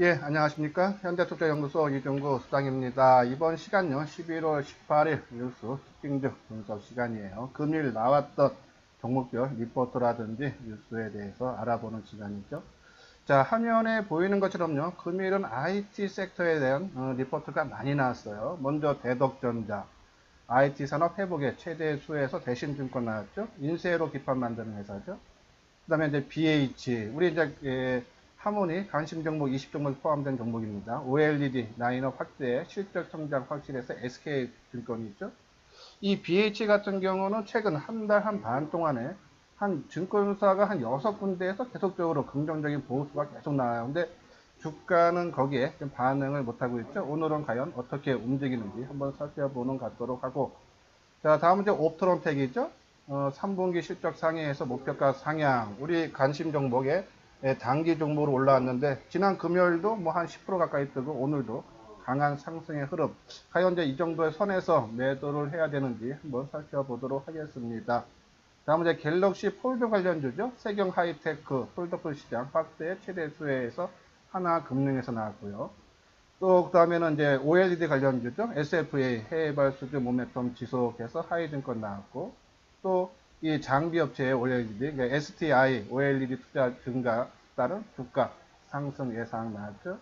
예, 안녕하십니까. 현대투자연구소 이종구 수장입니다. 이번 시간요, 11월 18일 뉴스 특징적 분석 시간이에요. 금일 나왔던 종목별 리포트라든지 뉴스에 대해서 알아보는 시간이죠. 자, 화면에 보이는 것처럼요, 금일은 IT 섹터에 대한 리포트가 많이 나왔어요. 먼저 대덕전자, IT 산업 회복의 최대 수혜에서 대신증권 나왔죠. 인쇄로 기판 만드는 회사죠. 그 다음에 이제 BH, 우리 이제 하모니 관심 종목 20종목 포함된 종목입니다. OLED 라인업 확대에 실적 성장 확실해서 SK증권이 있죠. 이 BH 같은 경우는 최근 한 달 한 반 동안에 한 증권사가 한 6군데에서 계속적으로 긍정적인 보수가 계속 나와요. 근데 주가는 거기에 좀 반응을 못하고 있죠. 오늘은 과연 어떻게 움직이는지 한번 살펴보는 갖도록 하고, 자, 다음은 이제 옵트론텍이죠. 3분기 실적 상회에서 목표가 상향. 우리 관심 종목에 단기 종목으로 올라왔는데 지난 금요일도 뭐 한 10% 가까이 뜨고 오늘도 강한 상승의 흐름. 과연 이제 이 정도의 선에서 매도를 해야 되는지 한번 살펴보도록 하겠습니다. 다음은 이제 갤럭시 폴드 관련주죠. 세경 하이테크 폴더풀 시장 확대 최대 수혜에서 하나금융에서 나왔고요. 또 그 다음에는 이제 OLED 관련주죠. SFA 해외 발수주 모멘텀 지속해서 하이증권 나왔고, 또 이 장비 업체의 OLED, 그러니까 STI OLED 투자 증가 따른 주가 상승 예상 나왔죠.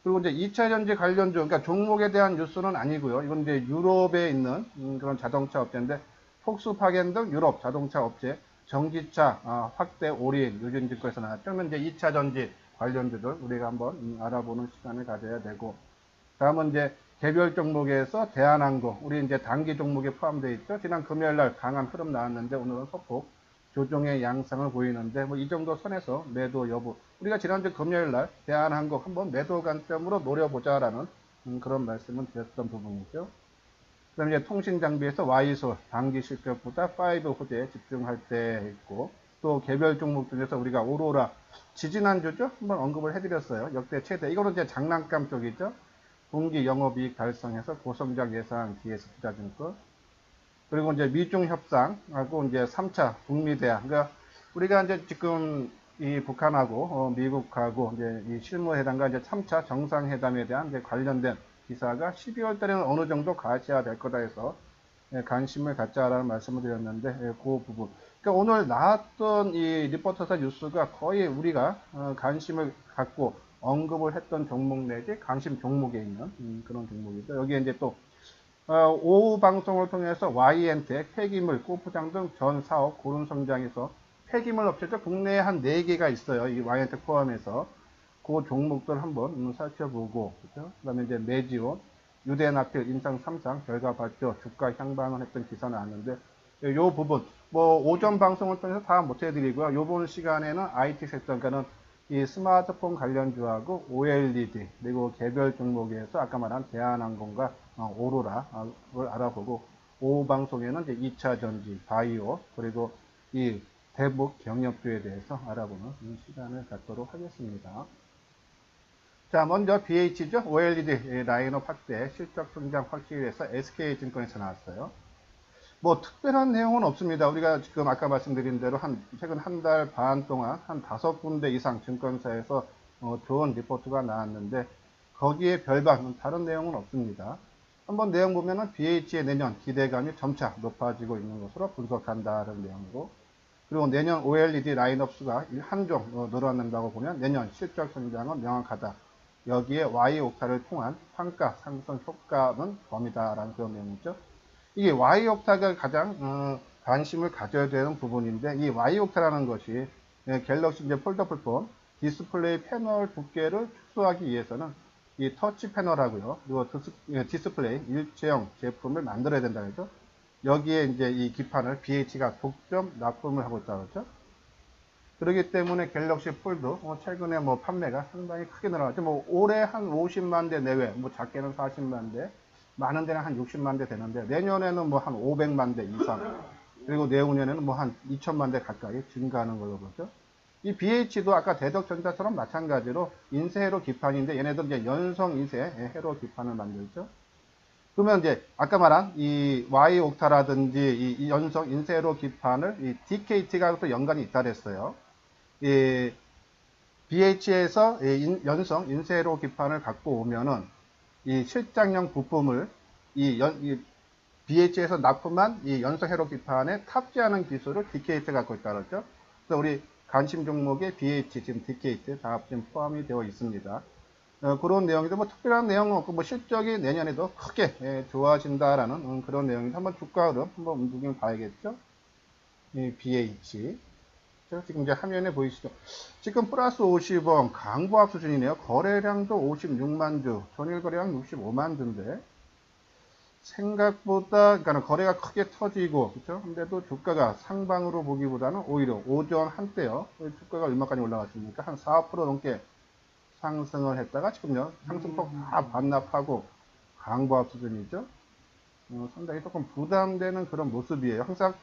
그리고 이제 2차 전지 관련주, 그러니까 종목에 대한 뉴스는 아니고요. 이건 이제 유럽에 있는 그런 자동차 업체인데, 폭스바겐 등 유럽 자동차 업체 전기차 확대 올인 유진증권에서 나왔죠. 그러면 이제 2차 전지 관련주들 우리가 한번 알아보는 시간을 가져야 되고, 다음은 이제 개별 종목에서 대한항공, 우리 이제 단기 종목에 포함되어 있죠. 지난 금요일 날 강한 흐름 나왔는데 오늘은 소폭 조정의 양상을 보이는데 뭐 이 정도 선에서 매도 여부, 우리가 지난주 금요일 날 대한항공 한번 매도 관점으로 노려보자라는 그런 말씀을 드렸던 부분이죠. 그 다음에 이제 통신장비에서 Y솔 단기 실적보다 5 호재에 집중할 때 있고, 또 개별 종목 중에서 우리가 오로라 지지난주죠 한번 언급을 해드렸어요. 역대 최대, 이거는 이제 장난감 쪽이죠. 분기 영업이익 달성해서 고성장 예상 GS투자증권. 그리고 이제 미중 협상하고 이제 3차 북미 대화. 그러니까 우리가 이제 지금 이 북한하고 미국하고 이제 이 실무회담과 이제 3차 정상회담에 대한 이제 관련된 기사가 12월 달에는 어느 정도 가시화될 거다 해서 관심을 갖자라는 말씀을 드렸는데, 그 부분. 그러니까 오늘 나왔던 이 리포터사 뉴스가 거의 우리가 관심을 갖고 언급을 했던 종목 내지 관심 종목에 있는 그런 종목이죠. 여기에 이제 또 오후 방송을 통해서 Y엔텍, 폐기물, 골프장 등 전 사업 고른 성장에서 폐기물 업체죠. 국내에 한 4개가 있어요. 이 Y엔텍 포함해서. 그 종목들 한번 살펴보고, 그죠? 그 다음에 이제 매지온, 유대나필, 인상 3상, 결과 발표, 주가 향방을 했던 기사 나왔는데, 요 부분, 뭐, 오전 방송을 통해서 다 못 해드리고요. 요번 시간에는 IT 섹터, 그러니까는 이 스마트폰 관련주하고 OLED, 그리고 개별 종목에서 아까 말한 대한항공과 오로라를 알아보고, 오후 방송에는 이제 2차 전지, 바이오, 그리고 이 대북 경협주에 대해서 알아보는 시간을 갖도록 하겠습니다. 자, 먼저 BH죠. OLED 라인업 확대, 실적 성장 확실해서 SK증권에서 나왔어요. 뭐 특별한 내용은 없습니다. 우리가 지금 아까 말씀드린 대로 최근 한 달 반 동안 한 5군데 이상 증권사에서 좋은 리포트가 나왔는데 거기에 별반 다른 내용은 없습니다. 한번 내용 보면은 BH의 내년 기대감이 점차 높아지고 있는 것으로 분석한다는 내용이고, 그리고 내년 OLED 라인업 수가 한종 늘어난다고 보면 내년 실적 성장은 명확하다. 여기에 Y옥타를 통한 판가 상승 효과는 범위다라는 그런 내용이죠. 이게 Y옥타가 가장 관심을 가져야 되는 부분인데, 이 Y옥타라는 것이 갤럭시 이제 폴더블 폰 디스플레이 패널 두께를 축소하기 위해서는 이 터치 패널하고요, 그리고 디스플레이 일체형 제품을 만들어야 된다 그죠. 여기에 이제 이 기판을 BH가 독점 납품을 하고 있다 그렇죠. 그렇기 때문에 갤럭시 폴드 최근에 뭐 판매가 상당히 크게 늘어났죠. 뭐 올해 한 50만 대 내외, 뭐 작게는 40만 대, 많은 데는 한 60만 대 되는데 내년에는 뭐 한 500만 대 이상, 그리고 내후년에는 뭐 한 2천만 대 가까이 증가하는 걸로 보죠. 이 BH도 아까 대덕전자처럼 마찬가지로 인쇄회로 기판인데 얘네들 이제 연성 인쇄 회로 기판을 만들죠. 그러면 이제 아까 말한 이 Y옥타라든지 이 연성 인쇄로 기판을 이 DKT가 또 연관이 있다 그랬어요. 이 BH에서 연성 인쇄로 기판을 갖고 오면은 이 실장용 부품을 이 BH에서 납품한 이 연성 회로 기판에 탑재하는 기술을 디케이트 갖고 있다 그랬죠. 그래서 우리 관심 종목에 BH 지금 디케이트 다 지금 포함이 되어 있습니다. 그런 내용인데 뭐 특별한 내용은 없고 뭐 실적이 내년에도 크게 좋아진다라는 그런 내용인데 한번 주가 흐름 한번 움직임 봐야겠죠. 이 BH 지금 이제 화면에 보이시죠? 지금 플러스 50원 강보합 수준이네요. 거래량도 56만 주, 전일 거래량 65만 주인데 생각보다 그러니까 거래가 크게 터지고 그렇죠? 근데도 주가가 상방으로 보기보다는 오히려 오전 한때요. 주가가 얼마까지 올라갔습니까? 한 4% 넘게 상승을 했다가 지금요 상승폭 다 반납하고 강보합 수준이죠. 상당히 조금 부담되는 그런 모습이에요. 항상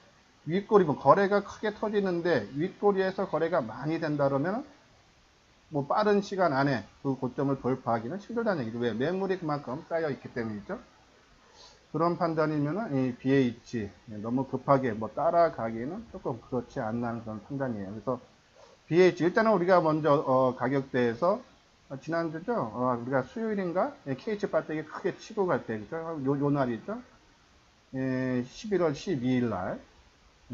윗꼬리, 뭐 거래가 크게 터지는데 윗꼬리에서 거래가 많이 된다 그러면 뭐 빠른 시간 안에 그 고점을 돌파하기는 힘들다는 얘기죠. 왜? 매물이 그만큼 쌓여 있기 때문이죠. 그런 판단이면은 이 BH 너무 급하게 뭐 따라가기는 조금 그렇지 않나는 그런 판단이에요. 그래서 BH 일단은 우리가 먼저 가격대에서 지난주죠. 우리가 수요일인가 KH 배터리 크게 치고 갈 때, 그죠? 요 날이죠. 11월 12일 날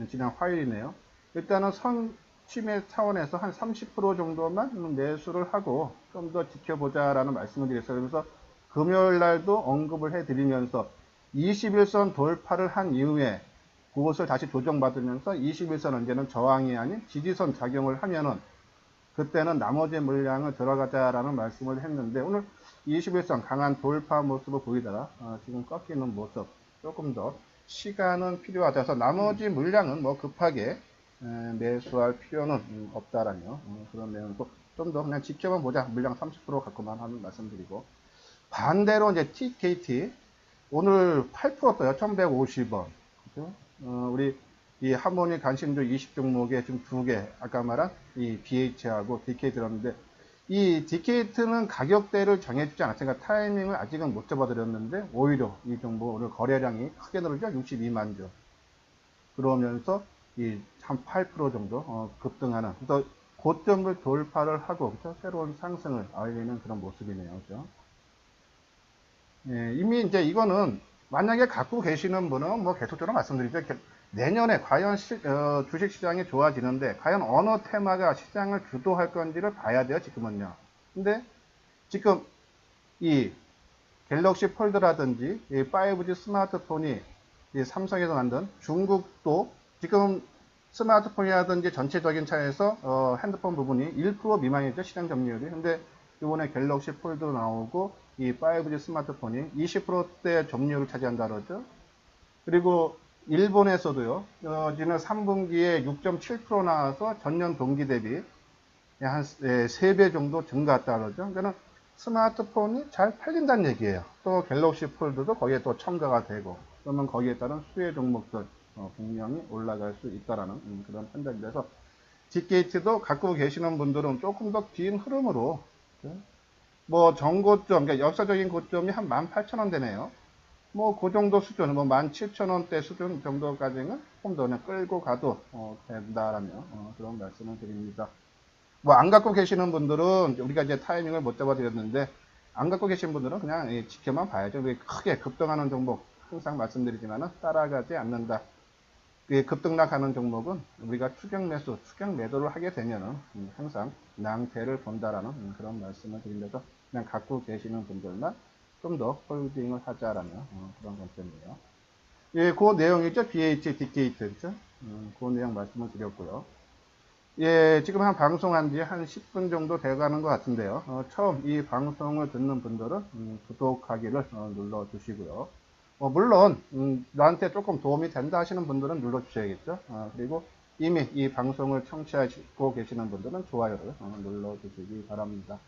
지난 화요일이네요. 일단은 선 침해 차원에서 한 30% 정도만 매수를 하고 좀 더 지켜보자라는 말씀을 드렸어요. 그래서 금요일 날도 언급을 해드리면서 21선 돌파를 한 이후에 그것을 다시 조정받으면서 21선 언제는 저항이 아닌 지지선 작용을 하면은 그때는 나머지 물량을 들어가자라는 말씀을 했는데 오늘 21선 강한 돌파 모습을 보이다가 지금 꺾이는 모습 조금 더 시간은 필요하다. 그래서 나머지 물량은 뭐 급하게 매수할 필요는 없다라며 그런 내용이고 좀 더 그냥 지켜만 보자. 물량 30% 갖고만 하는 말씀드리고 반대로 이제 TKT 오늘 8% 떠요. 1150원. 그죠? 우리 이 하모니 관심주 20종목에 지금 두 개, 아까 말한 이 BH하고 DK 들었는데, 이 DK는 가격대를 정해주지 않았으니까 타이밍을 아직은 못 잡아드렸는데, 오히려 이 종목 오늘 거래량이 크게 늘었죠? 62만 주. 그러면서 이 한 8% 정도 급등하는, 그래서 고점을 돌파를 하고, 그렇죠? 새로운 상승을 알리는 그런 모습이네요. 그죠? 예, 이미 이제 이거는 만약에 갖고 계시는 분은 뭐 계속적으로 말씀드리죠. 내년에 과연 주식시장이 좋아지는데 과연 어느 테마가 시장을 주도할 건지를 봐야 돼요. 지금은요. 근데 지금 이 갤럭시 폴드라든지 이 5G 스마트폰이 이 삼성에서 만든 중국도 지금 스마트폰이라든지 전체적인 차에서 핸드폰 부분이 1% 미만이죠. 시장 점유율이. 근데 이번에 갤럭시 폴드 나오고 이 5G 스마트폰이 20%대 점유율을 차지한다 그러죠. 그리고 일본에서도요. 지난 3분기에 6.7% 나와서 전년 동기 대비 한 3배 정도 증가했다 그러죠. 그러니까 스마트폰이 잘 팔린다는 얘기예요. 또 갤럭시 폴드도 거기에 또 첨가가 되고 그러면 거기에 따른 수혜 종목들 분명히 올라갈 수 있다라는 그런 판단이 돼서 뒷게이트도 갖고 계시는 분들은 조금 더 긴 흐름으로 뭐 전고점, 그러니까 역사적인 고점이 한 18,000원 되네요. 뭐 그 정도 수준, 뭐 17,000원대 수준 정도까지는 좀 더 그냥 끌고 가도 된다라며 그런 말씀을 드립니다. 뭐 안 갖고 계시는 분들은 우리가 이제 타이밍을 못 잡아드렸는데 안 갖고 계신 분들은 그냥 지켜만 봐야죠. 크게 급등하는 종목 항상 말씀드리지만은 따라가지 않는다. 급등락하는 종목은 우리가 추격 매수, 추격 매도를 하게 되면은 항상 낭패를 본다라는 그런 말씀을 드리면서 그냥 갖고 계시는 분들만 좀 더 홀딩을 하자라는 그런 관점이에요. 예, 그 내용이죠. BH, DKT, 그죠? 그 내용 말씀을 드렸고요. 예, 지금 한 방송한 지 한 10분 정도 돼가는 것 같은데요. 처음 이 방송을 듣는 분들은 구독하기를 눌러주시고요. 물론 나한테 조금 도움이 된다 하시는 분들은 눌러주셔야겠죠. 그리고 이미 이 방송을 청취하고 계시는 분들은 좋아요를 눌러주시기 바랍니다.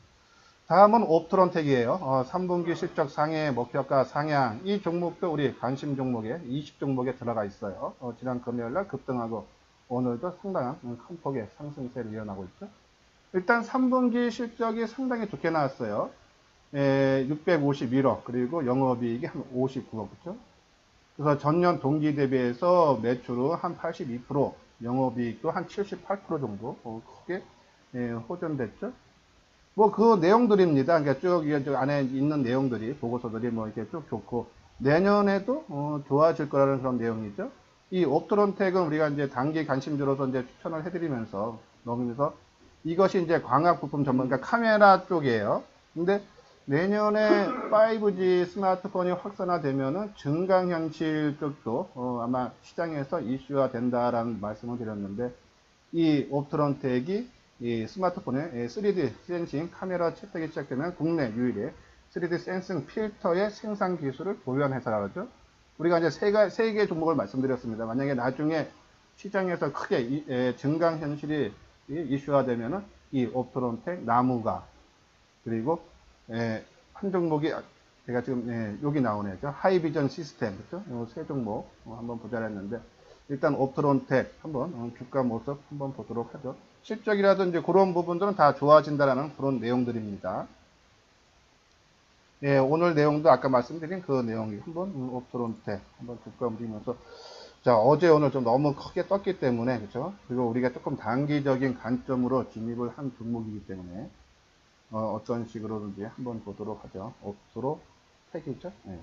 다음은 옵트론텍이에요. 3분기 실적 상해, 목표가 상향. 이 종목도 우리 관심 종목에 20종목에 들어가 있어요. 지난 금요일날 급등하고 오늘도 상당한 큰 폭의 상승세를 이어나고 있죠. 일단 3분기 실적이 상당히 좋게 나왔어요. 651억 그리고 영업이익이 한 59억 그렇죠? 그래서 전년 동기 대비해서 매출은 한 82%, 영업이익도 한 78% 정도 크게 호전됐죠. 뭐 그 내용들입니다. 그러니까 쭉 안에 있는 내용들이 보고서들이 뭐 이렇게 쭉 좋고 내년에도 좋아질 거라는 그런 내용이죠. 이 옵트론텍은 우리가 이제 단기 관심주로서 이제 추천을 해드리면서 넘으면서 이것이 이제 광학 부품 전문, 그러니까 카메라 쪽이에요. 근데 내년에 5G 스마트폰이 확산화되면은 증강현실 쪽도 아마 시장에서 이슈화 된다라는 말씀을 드렸는데 이 옵트론텍이 이 스마트폰에 3D 센싱 카메라 채택이 시작되면 국내 유일의 3D 센싱 필터의 생산 기술을 보유한 회사라죠. 우리가 이제 세 개의 종목을 말씀드렸습니다. 만약에 나중에 시장에서 크게 증강현실이 이슈화되면은 이 옵트론텍, 나무가 그리고 한 종목이 제가 지금 여기 나오네요. 하이비전 시스템 그렇죠? 세 종목 한번 보자 했는데 일단 옵트론텍 한번 주가 모습 한번 보도록 하죠. 실적이라든지 그런 부분들은 다 좋아진다라는 그런 내용들입니다. 예, 오늘 내용도 아까 말씀드린 그 내용이 한번 옵트론텍 한번 주가 움직이면서 자 어제 오늘 좀 너무 크게 떴기 때문에 그렇죠. 그리고 우리가 조금 단기적인 관점으로 진입을 한 종목이기 때문에 어떤 식으로든지 한번 보도록 하죠. 옵트론텍이죠. 예.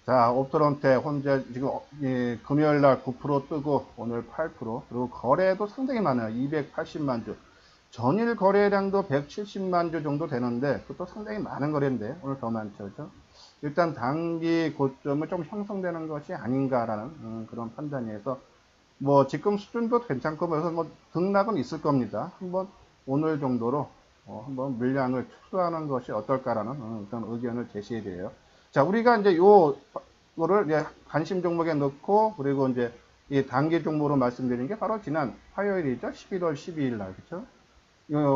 자, 옵트론텍 현재 지금 금요일날 9% 뜨고 오늘 8% 그리고 거래도 상당히 많아요. 280만 주. 전일 거래량도 170만 주 정도 되는데 그것도 상당히 많은 거래인데 오늘 더 많죠. 그렇죠? 일단 단기 고점을 좀 형성되는 것이 아닌가라는 그런 판단이어서 뭐 지금 수준도 괜찮고 그래서 뭐 등락은 있을 겁니다. 한번 오늘 정도로 한번 물량을 축소하는 것이 어떨까라는 그런 의견을 제시해 드려요. 자, 우리가 이제 요거를 이제 관심 종목에 넣고 그리고 이제 이 단기 종목으로 말씀드린 게 바로 지난 화요일이죠. 11월 12일 날 그렇죠?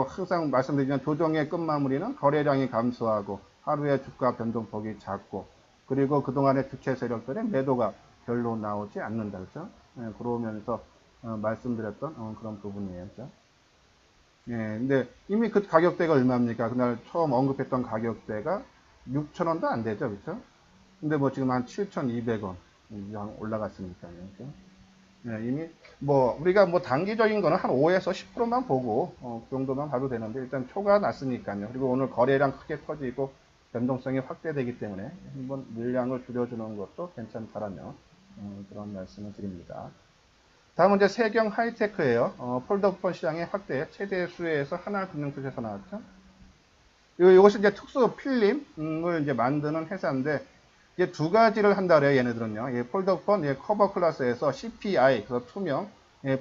항상 말씀드리지만 조정의 끝마무리는 거래량이 감소하고 하루의 주가 변동폭이 작고 그리고 그동안의 주체 세력들의 매도가 별로 나오지 않는다. 그렇죠? 예, 그러면서 말씀드렸던 그런 부분이에요. 그렇죠? 예, 근데 이미 그 가격대가 얼마입니까? 그날 처음 언급했던 가격대가 6,000원도 안 되죠. 그렇죠? 근데 뭐 지금 한 7,200원 이상 올라갔으니까요. 그렇죠? 예, 이미 뭐 우리가 뭐 단기적인 거는 한 5에서 10%만 보고 그 정도만 봐도 되는데 일단 초가 났으니까요. 그리고 오늘 거래량 크게 터지고 변동성이 확대되기 때문에 한번 물량을 줄여주는 것도 괜찮다라며 그런 말씀을 드립니다. 다음은 이제 세경 하이테크예요. 폴더폰 시장의 확대 최대 수혜에서 하나금융투자에서 나왔죠. 이것이 이제 특수 필름을 이제 만드는 회사인데 이제 두 가지를 한다 그래요. 얘네들은요. 예, 폴더폰 커버 클래스에서 CPI 그래서 투명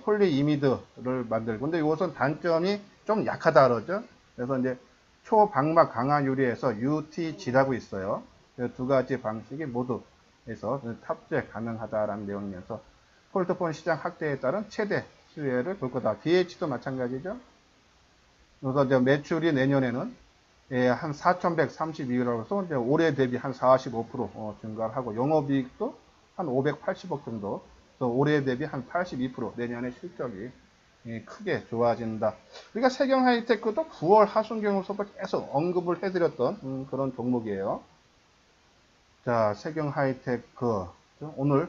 폴리이미드를 만들고 근데 이것은 단점이 좀 약하다 그러죠. 그래서 이제 초방막 강화 유리에서 UTG라고 있어요. 두 가지 방식이 모두 해서 탑재 가능하다라는 내용이면서 폴더폰 시장 확대에 따른 최대 수혜를 볼 거다. DH도 마찬가지죠. 그래서 이제 매출이 내년에는 한 4,132억으로 해서 이제 올해 대비 한 45% 증가를 하고 영업이익도 한 580억 정도. 그래서 올해 대비 한 82% 내년에 실적이 크게 좋아진다. 우리가 세경 하이테크도 9월 하순경으로서 계속 언급을 해드렸던 그런 종목이에요. 자, 세경 하이테크 오늘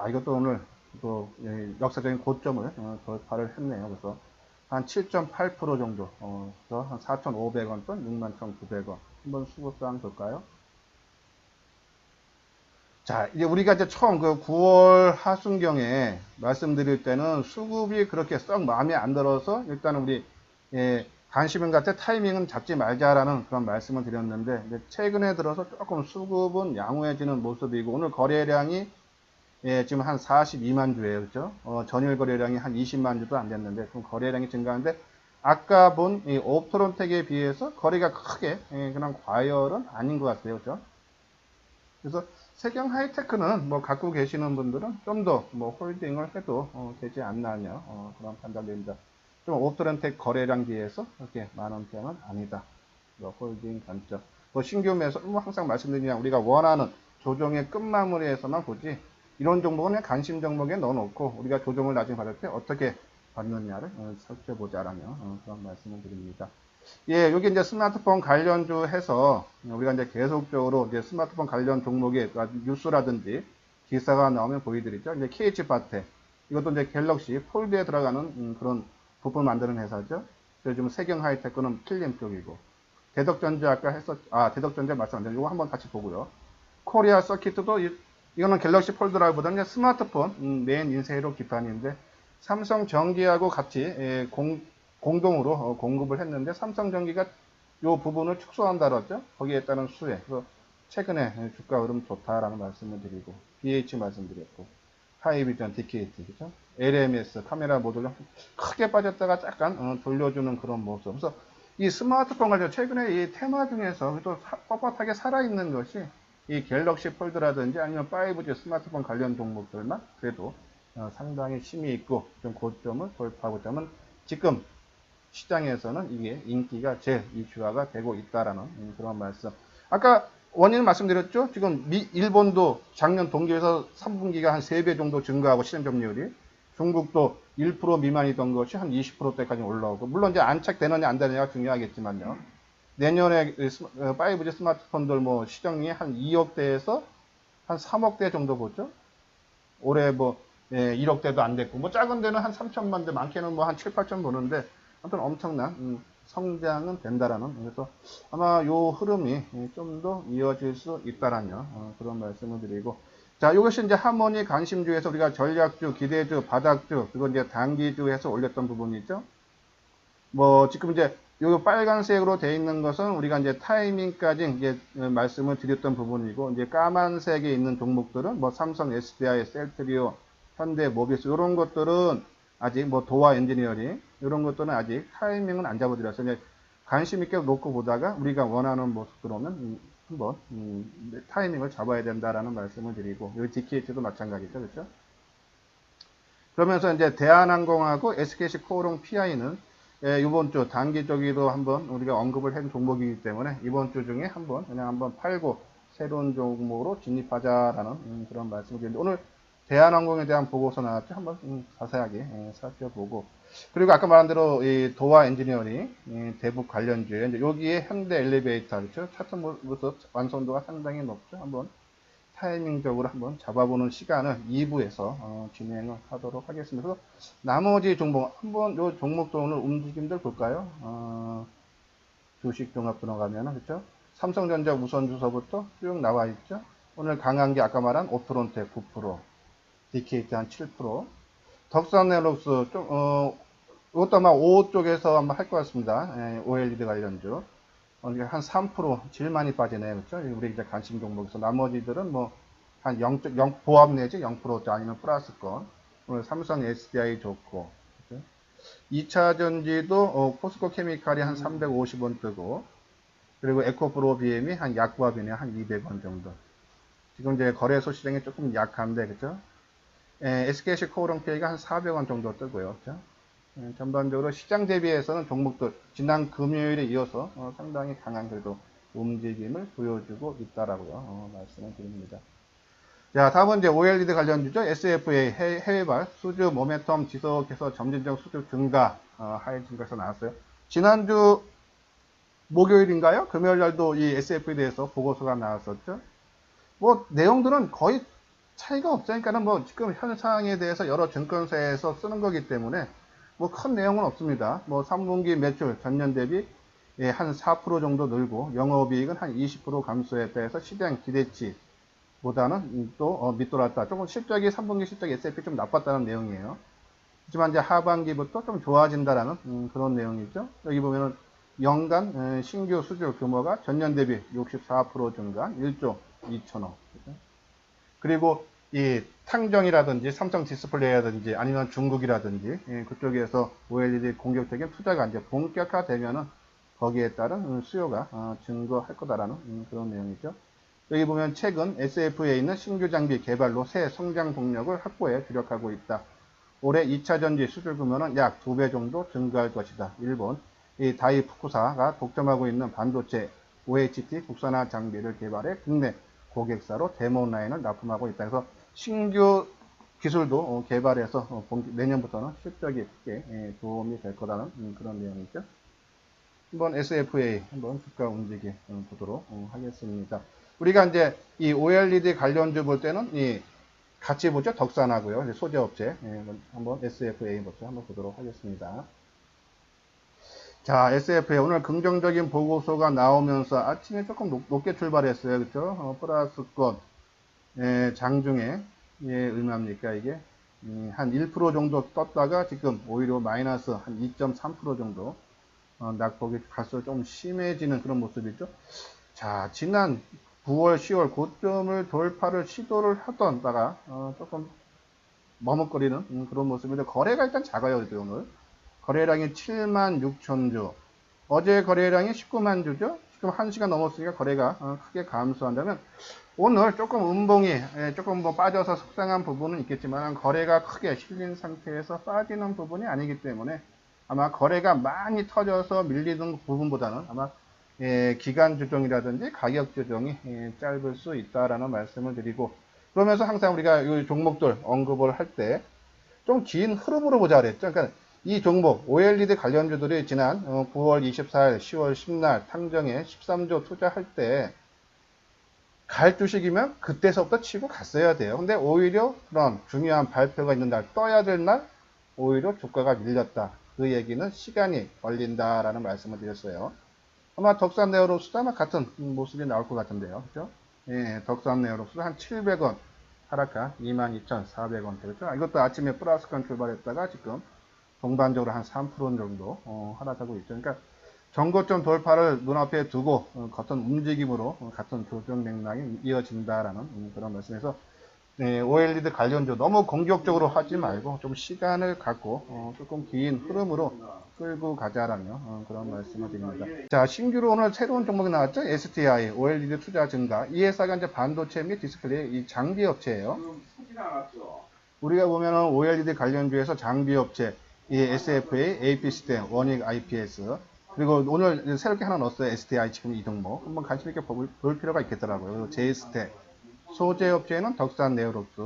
이것도 오늘 또 역사적인 고점을 돌파를 했네요. 그래서 한 7.8% 정도, 그래서 한 4,500원 돈 61,900원. 한번 수급상 볼까요? 자, 이제 우리가 이제 처음 그 9월 하순경에 말씀드릴 때는 수급이 그렇게 썩 마음에 안 들어서 일단 우리 관심은 같아 타이밍은 잡지 말자라는 그런 말씀을 드렸는데 최근에 들어서 조금 수급은 양호해지는 모습이고 오늘 거래량이 지금 한 42만 주예요. 그렇죠? 전일 거래량이 한 20만 주도 안 됐는데 좀 거래량이 증가하는데 아까 본 이 옵트론텍에 비해서 거래가 크게 그냥 과열은 아닌 것 같아요. 그렇죠? 그래서 세경 하이테크는 뭐 갖고 계시는 분들은 좀 더 뭐 홀딩을 해도 되지 않나요? 그런 판단됩니다. 좀 옵트론텍 거래량 비해서 그렇게 많은 편은 아니다. 홀딩 관점. 뭐 신규 매수 뭐 항상 말씀드리냐 우리가 원하는 조정의 끝마무리에서만 보지 이런 종목은 그냥 관심 종목에 넣어놓고 우리가 조정을 나중에 받을 때 어떻게 받느냐를 살펴보자라며 그런 말씀을 드립니다. 예, 여기 이제 스마트폰 관련주 해서 우리가 이제 계속적으로 이제 스마트폰 관련 종목의 뉴스라든지 기사가 나오면 보여드리죠. 이제 KH바텍 이것도 이제 갤럭시 폴드에 들어가는 그런 부품 만드는 회사죠. 요즘 세경 하이테크는 필름 쪽이고, 대덕전자 아까 대덕전자 말씀 안 드리고 이거 한번 같이 보고요. 코리아 서킷도 이거는 갤럭시 폴드라보다는 스마트폰 메인 인쇄로 기판인데 삼성 전기하고 같이 공동으로 공급을 했는데 삼성 전기가 이 부분을 축소한다 그랬죠. 거기에 따른 수혜. 그래서 최근에 주가 흐름 좋다라는 말씀을 드리고 BH 말씀드렸고 하이비전 DKT 그죠? LMS 카메라 모듈 크게 빠졌다가 약간 돌려주는 그런 모습. 그래서 이 스마트폰 관련 최근에 이 테마 중에서 또 뻣뻣하게 살아있는 것이 이 갤럭시 폴드라든지 아니면 5G 스마트폰 관련 종목들만 그래도 상당히 힘이 있고 좀 고점을 돌파하고 있다면 지금 시장에서는 이게 인기가 제일 이슈화가 되고 있다라는 그런 말씀. 아까 원인을 말씀드렸죠. 지금 일본도 작년 동기에서 3분기가 한 3배 정도 증가하고 시장 점유율이 중국도 1% 미만이던 것이 한 20%대까지 올라오고 물론 이제 안착되느냐 안 되느냐가 중요하겠지만요. 내년에 5G 스마트폰들 뭐 시장이 한 2억대에서 한 3억대 정도 보죠. 올해 뭐 1억대도 안 됐고 뭐 작은 데는 한 3천만 대 많게는 뭐 한 7, 8천 보는데 아무튼 엄청난 성장은 된다라는 그래서 아마 요 흐름이 좀 더 이어질 수 있다라는 그런 말씀을 드리고 자 이것이 이제 하모니 관심주에서 우리가 전략주, 기대주, 바닥주 그리고 이제 단기주에서 올렸던 부분이죠. 뭐 지금 이제 요 빨간색으로 되어 있는 것은 우리가 이제 타이밍까지 이제 말씀을 드렸던 부분이고 이제 까만색에 있는 종목들은 뭐 삼성, SDI, 셀트리오, 현대, 모비스 이런 것들은 아직 뭐 도화 엔지니어링 이런 것들은 아직 타이밍은 안 잡아드렸어요. 이제 관심 있게 놓고 보다가 우리가 원하는 모습 들어오면 한번 타이밍을 잡아야 된다라는 말씀을 드리고 여기 DKT도 마찬가지죠, 그렇죠? 그러면서 이제 대한항공하고 SKC 코오롱 PI는 이번 주 단기적으로 한번 우리가 언급을 한 종목이기 때문에 이번 주 중에 한번 팔고 새로운 종목으로 진입하자라는 그런 말씀을 드리는데 오늘 대한항공에 대한 보고서 나왔죠. 한번 자세하게 살펴보고 그리고 아까 말한 대로 이 도화 엔지니어링 대북 관련주에 이제 여기에 현대 엘리베이터 그렇죠. 차트 모습 완성도가 상당히 높죠. 한번 타이밍적으로 한번 잡아보는 시간을 2부에서 진행을 하도록 하겠습니다. 그래서 나머지 종목 한번 요 종목도 오늘 움직임들 볼까요? 주식 종합 들어가면은 그렇죠? 삼성전자 우선 주서부터 쭉 나와 있죠. 오늘 강한 게 아까 말한 오토론텍 9%, DKT 한 7%, 덕산네록스 좀 이것도 아마 5 쪽에서 한번 할 것 같습니다. OLED 관련주. 한 3% 질 많이 빠지네요. 그렇죠? 우리 이제 관심 종목에서 나머지들은 뭐 한 0, 보합 내지 0% 아니면 플러스권. 오늘 삼성 SDI 좋고. 그렇죠? 2차 전지도 포스코 케미칼이 한 350원 뜨고 그리고 에코프로 BM이 한 약보합이네 한 200원 정도. 지금 이제 거래소 시장이 조금 약한데 그렇죠? SKC 코오롱 P가 한 400원 정도 뜨고요. 그렇죠? 전반적으로 시장 대비해서는 종목들 지난 금요일에 이어서 상당히 강한 그래도 움직임을 보여주고 있다라고요. 말씀을 드립니다. 자, 다음은 이제 OLED 관련주죠. SFA 해외발 수주 모멘텀 지속해서 점진적 수주 증가 하이 증가해서 나왔어요. 지난주 목요일인가요? 금요일 날도 이 SF에 대해서 보고서가 나왔었죠. 뭐 내용들은 거의 차이가 없어요. 그러니까는 뭐 지금 현 상황에 대해서 여러 증권사에서 쓰는 거기 때문에 뭐 큰 내용은 없습니다. 뭐 3분기 매출 전년 대비 한 4% 정도 늘고 영업이익은 한 20% 감소했다 해서 시장 기대치보다는 또 밑돌았다. 조금 실적이 3분기 실적 S&P 좀 나빴다는 내용이에요. 하지만 이제 하반기부터 좀 좋아진다라는 그런 내용이죠. 여기 보면은 연간 신규 수주 규모가 전년 대비 64% 증가한 1조 2천억. 그리고 이 탕정이라든지 삼성 디스플레이라든지 아니면 중국이라든지 그쪽에서 OLED 공격적인 투자가 이제 본격화되면은 거기에 따른 수요가 증가할 거다라는 그런 내용이죠. 여기 보면 최근 SF에 있는 신규 장비 개발로 새 성장 동력을 확보에 주력하고 있다. 올해 2차 전지 수출 규모는 약 2배 정도 증가할 것이다. 일본 이 다이 푸쿠사가 독점하고 있는 반도체 OHT 국산화 장비를 개발해 국내 고객사로 데모 라인을 납품하고 있다. 그래서 신규 기술도 개발해서 내년부터는 실적이 크게 도움이 될 거라는 그런 내용이죠. 한번 SFA 한번 주가 움직임 보도록 하겠습니다. 우리가 이제 이 OLED 관련주 볼 때는 이 같이 보죠. 덕산하고요. 소재업체 한번 SFA 한번 보도록 하겠습니다. 자, SFA 오늘 긍정적인 보고서가 나오면서 아침에 조금 높게 출발했어요. 그렇죠? 플러스권 장중에 얼마입니까 이게? 한 1% 정도 떴다가 지금 오히려 마이너스 한 2.3% 정도 낙폭이 갈수록 좀 심해지는 그런 모습이죠. 자, 지난 9월, 10월 고점을 돌파를 시도를 하던다가 조금 머뭇거리는 그런 모습인데 거래가 일단 작아요. 오늘 거래량이 7만 6천 주, 어제 거래량이 19만 주죠. 지금 1시간 넘었으니까 거래가 크게 감소한다면 오늘 조금 음봉이 조금 뭐 빠져서 속상한 부분은 있겠지만 거래가 크게 실린 상태에서 빠지는 부분이 아니기 때문에 아마 거래가 많이 터져서 밀리는 부분보다는 아마 기간 조정이라든지 가격 조정이 짧을 수 있다라는 말씀을 드리고, 그러면서 항상 우리가 이 종목들 언급을 할 때 좀 긴 흐름으로 보자 그랬죠. 그러니까 이 종목 OLED 관련주들이 지난 9월 24일, 10월 10날 탕정에 13조 투자할 때 갈 주식이면 그때서부터 치고 갔어야 돼요. 근데 오히려 그런 중요한 발표가 있는 날, 떠야 될 날 오히려 주가가 밀렸다. 그 얘기는 시간이 걸린다라는 말씀을 드렸어요. 아마 덕산 네오록스도 아마 같은 모습이 나올 것 같은데요. 그죠? 예, 덕산 네오록스도 한 700원 하락한 22,400원대. 그죠? 이것도 아침에 플러스권 출발했다가 지금 동반적으로 한 3% 정도 하락하고 있죠. 그러니까 전고점 돌파를 눈앞에 두고 같은 움직임으로 같은 조정 맥락이 이어진다라는 그런 말씀에서 OLED 관련주 너무 공격적으로 하지 말고 좀 시간을 갖고 조금 긴 흐름으로 끌고 가자라며 그런 말씀을 드립니다. 자, 신규로 오늘 새로운 종목이 나왔죠. STI OLED 투자 증가. 이 회사가 이제 반도체 및 디스플레이 이 장비 업체예요. 우리가 보면은 OLED 관련주에서 장비 업체 이 SFA, AP시스템, 원익 IPS, 그리고 오늘 새롭게 하나 넣었어요. STI 지금 이 종목 한번 관심 있게 볼 필요가 있겠더라고요. 제이스텍, 소재 업체에는 덕산 네오록스,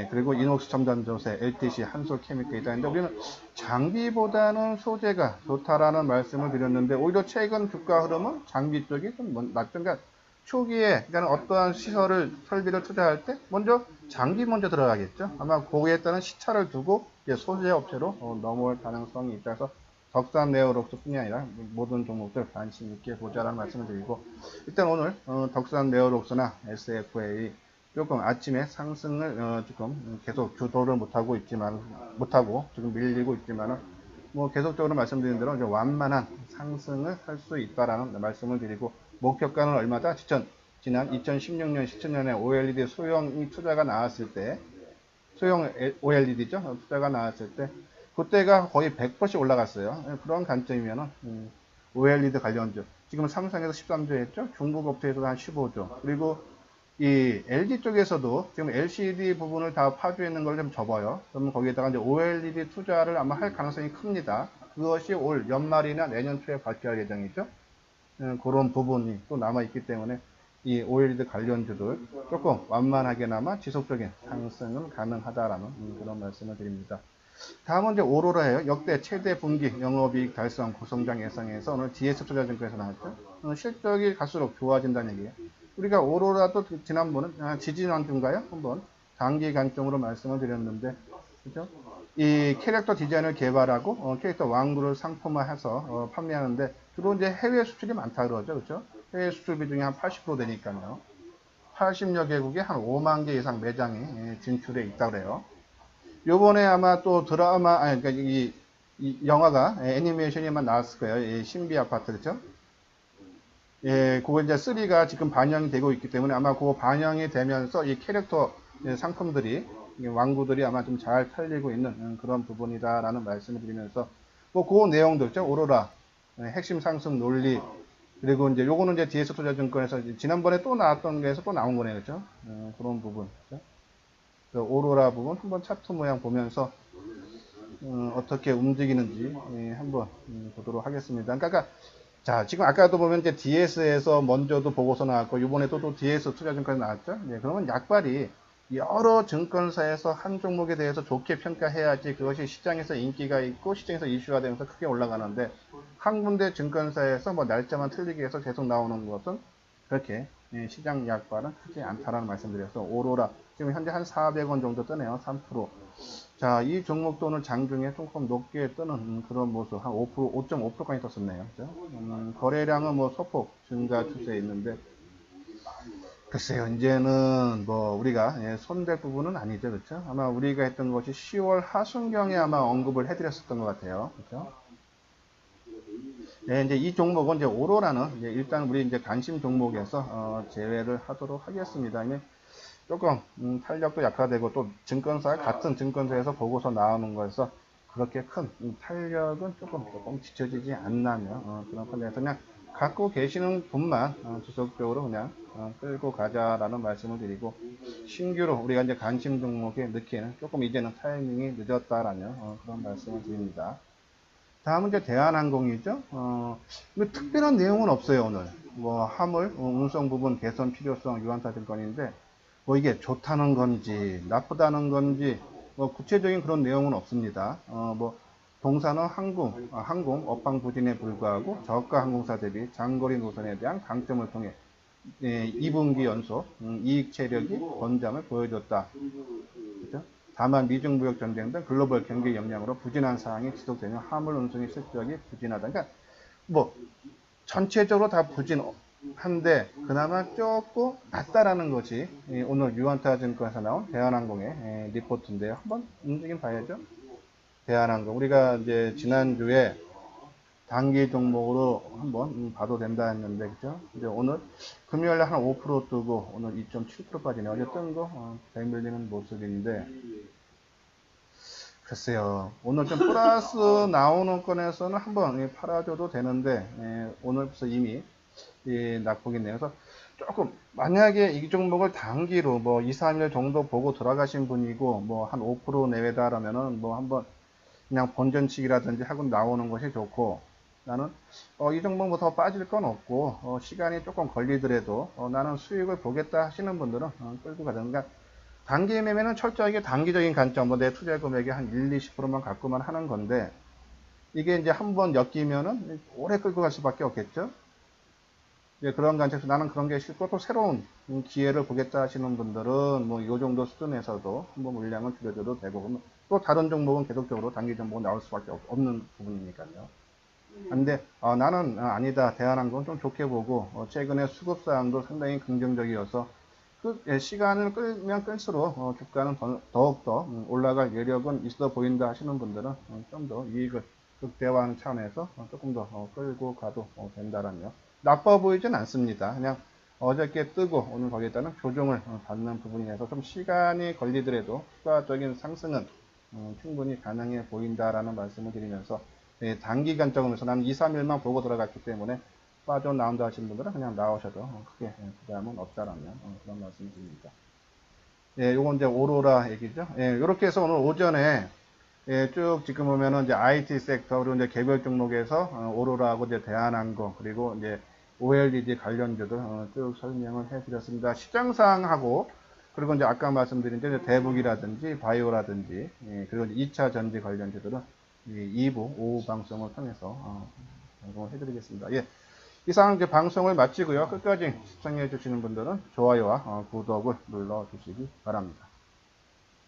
그리고 이녹스 첨단조세, LTC, 한솔케미컬이 있는데 우리는 장비보다는 소재가 좋다라는 말씀을 드렸는데 오히려 최근 주가 흐름은 장비 쪽이 좀 낮죠. 그러니까 초기에 그러니까 어떠한 시설을 설비를 투자할 때 먼저 장비 먼저 들어가겠죠. 아마 거기에 따른 시차를 두고 소재 업체로 넘어올 가능성이 있다서 덕산 네오록스뿐이 아니라 모든 종목들 관심 있게 보자라는 말씀을 드리고, 일단 오늘 덕산 네오록스나 SFA 조금 아침에 상승을 조금 계속 주도를 못하고 지금 밀리고 있지만은 뭐 계속적으로 말씀드린 대로 이제 완만한 상승을 할 수 있다라는 말씀을 드리고, 목표가는 얼마다? 지난 2016년, 17년에 OLED 소형 투자가 나왔을 때, 소형 OLED죠? 투자가 나왔을 때, 그때가 거의 100%씩 올라갔어요. 그런 관점이면은, OLED 관련주. 지금 삼성에서 13조 했죠? 중국 업체에서도 한 15조. 그리고 이 LG 쪽에서도 지금 LCD 부분을 다 파주했는 걸 좀 접어요. 그러면 거기에다가 이제 OLED 투자를 아마 할 가능성이 큽니다. 그것이 올 연말이나 내년 초에 발표할 예정이죠. 그런 부분이 또 남아있기 때문에 이 OLED 관련주들 조금 완만하게나마 지속적인 상승은 가능하다라는 그런 말씀을 드립니다. 다음은 이제 오로라예요. 역대 최대 분기 영업이익 달성 고성장 예상에서 오늘 DS투자증권에서 나왔죠. 실적이 갈수록 좋아진다는 얘기예요. 우리가 오로라도 지난번은 지지난주인가요? 한번 단기 관점으로 말씀을 드렸는데, 그죠? 이 캐릭터 디자인을 개발하고 캐릭터 왕구를 상품화해서 판매하는데 주로 이제 해외 수출이 많다 그러죠, 그렇죠? 해외 수출 비중이 한 80% 되니까요. 80여 개국에 한 5만 개 이상 매장이 진출해 있다 그래요. 요번에 아마 또 드라마, 그러니까 이 영화가 애니메이션이만 나왔을 거예요. 신비 아파트, 그렇죠? 그거 이제 3가 지금 반영이 되고 있기 때문에 아마 그거 반영이 되면서 이 캐릭터 상품들이, 왕구들이 아마 좀 잘 팔리고 있는 그런 부분이다라는 말씀을 드리면서, 뭐, 그 내용들, 있죠? 오로라, 핵심 상승 논리, 그리고 이제 요거는 이제 DS투자증권에서 지난번에 또 나왔던 거에서 또 나온 거네요, 그죠? 그런 부분, 그죠? 그 오로라 부분 한번 차트 모양 보면서 어떻게 움직이는지 한번 보도록 하겠습니다. 그러니까 자, 지금 아까도 보면 이제 DS에서 먼저도 보고서 나왔고 이번에도 또 DS 투자증권에 나왔죠. 그러면 약발이 여러 증권사에서 한 종목에 대해서 좋게 평가해야지 그것이 시장에서 인기가 있고 시장에서 이슈가 되면서 크게 올라가는데, 한 군데 증권사에서 뭐 날짜만 틀리게 해서 계속 나오는 것은 그렇게 시장 약발은 크지 않다라는 말씀드려서 오로라 지금 현재 한 400원 정도 뜨네요. 3%. 자, 이 종목도 오늘 장중에 조금 높게 뜨는 그런 모습, 한 5%, 5.5%까지 떴었네요. 그죠? 거래량은 뭐 소폭 증가 추세에 있는데, 글쎄요, 이제는 뭐 우리가 손댈 부분은 아니죠. 그렇죠? 아마 우리가 했던 것이 10월 하순경에 아마 언급을 해드렸었던 것 같아요. 그렇죠? 네, 이제 이 종목은 이제 오로라는 이제 일단 우리 이제 관심 종목에서 제외를 하도록 하겠습니다. 조금 탄력도 약화되고 또 증권사 같은 증권사에서 보고서 나오는 거에서 그렇게 큰 탄력은 조금 지쳐지지 않나며 그런 판단에서 그냥 갖고 계시는 분만 지속적으로 그냥 끌고 가자라는 말씀을 드리고, 신규로 우리가 이제 관심 종목에 넣기에는 조금 이제는 타이밍이 늦었다라는 그런 말씀을 드립니다. 다음은 이제 대한항공이죠. 뭐 특별한 내용은 없어요, 오늘. 뭐, 화물, 운송 부분 개선 필요성 유한타증권인데, 뭐 이게 좋다는 건지, 나쁘다는 건지, 뭐 구체적인 그런 내용은 없습니다. 뭐, 동사는 항공, 업황 부진에 불구하고 저가 항공사 대비 장거리 노선에 대한 강점을 통해 2분기 연속 이익 체력이 권장을 보여줬다. 그렇죠? 다만 미중 무역 전쟁 등 글로벌 경기 영향으로 부진한 사항이 지속되며 화물 운송의 실적이 부진하다. 그러니까 뭐 전체적으로 다 부진한데 그나마 조금 낫다라는 것이 오늘 유한타증권에서 나온 대한항공의 리포트인데요. 한번 움직임 봐야죠. 대한항공, 우리가 이제 지난주에 단기 종목으로 한번 봐도 된다 했는데, 그죠? 이제 오늘 금요일에 한 5% 뜨고 오늘 2.7% 빠지네요. 어제 뜬 거 배 밀리는 모습인데, 글쎄요. 오늘 좀 플러스 나오는 건에서는 한번 팔아줘도 되는데, 오늘 벌써 이미 낙폭이네요. 그래서 조금 만약에 이 종목을 단기로 뭐 2, 3일 정도 보고 들어가신 분이고 뭐 한 5% 내외다라면은 뭐 한번 그냥 본전치기라든지 하고 나오는 것이 좋고, 나는 이 종목 뭐 더 빠질 건 없고 시간이 조금 걸리더라도 나는 수익을 보겠다 하시는 분들은 끌고 가든가, 단기 매매는 철저하게 단기적인 관점, 뭐 내 투자 금액의 한 1, 20%만 갖고만 하는 건데, 이게 이제 한번 엮이면은 오래 끌고 갈 수밖에 없겠죠. 이제 그런 관점에서 나는 그런 게 싫고 또 새로운 기회를 보겠다 하시는 분들은 뭐 이 정도 수준에서도 한번 물량을 줄여줘도 되고, 또 다른 종목은 계속적으로 단기 종목은 나올 수밖에 없는 부분이니까요. 근데 나는 아니다, 대한항공 좀 좋게 보고 최근에 수급 사항도 상당히 긍정적이어서 시간을 끌면 끌수록 주가는 더욱더 올라갈 여력은 있어 보인다 하시는 분들은 좀 더 이익을 극대화하는 차원에서 조금 더 끌고 가도 된다라며, 나빠 보이진 않습니다. 그냥 어저께 뜨고 오늘 거기에다는 조정을 받는 부분이라서 좀 시간이 걸리더라도 추가적인 상승은 충분히 가능해 보인다라는 말씀을 드리면서, 단기간적으로서 나는 2, 3일만 보고 들어갔기 때문에 빠져나온다 하시는 분들은 그냥 나오셔도 크게 부담은 없다라는 그런 말씀을 드립니다. 요건 이제 오로라 얘기죠. 요렇게 해서 오늘 오전에 쭉 지금 보면은 이제 IT 섹터, 그리고 이제 개별 종목에서 오로라하고 이제 대한항공, 그리고 이제 OLED 관련주들 쭉 설명을 해드렸습니다. 시장상하고, 그리고 이제 아까 말씀드린 이제 대북이라든지 바이오라든지, 그리고 이제 2차 전지 관련주들은 2부 오후 방송을 통해서 방송을 해드리겠습니다. 이상 이제 방송을 마치고요. 끝까지 시청해 주시는 분들은 좋아요와 구독을 눌러 주시기 바랍니다.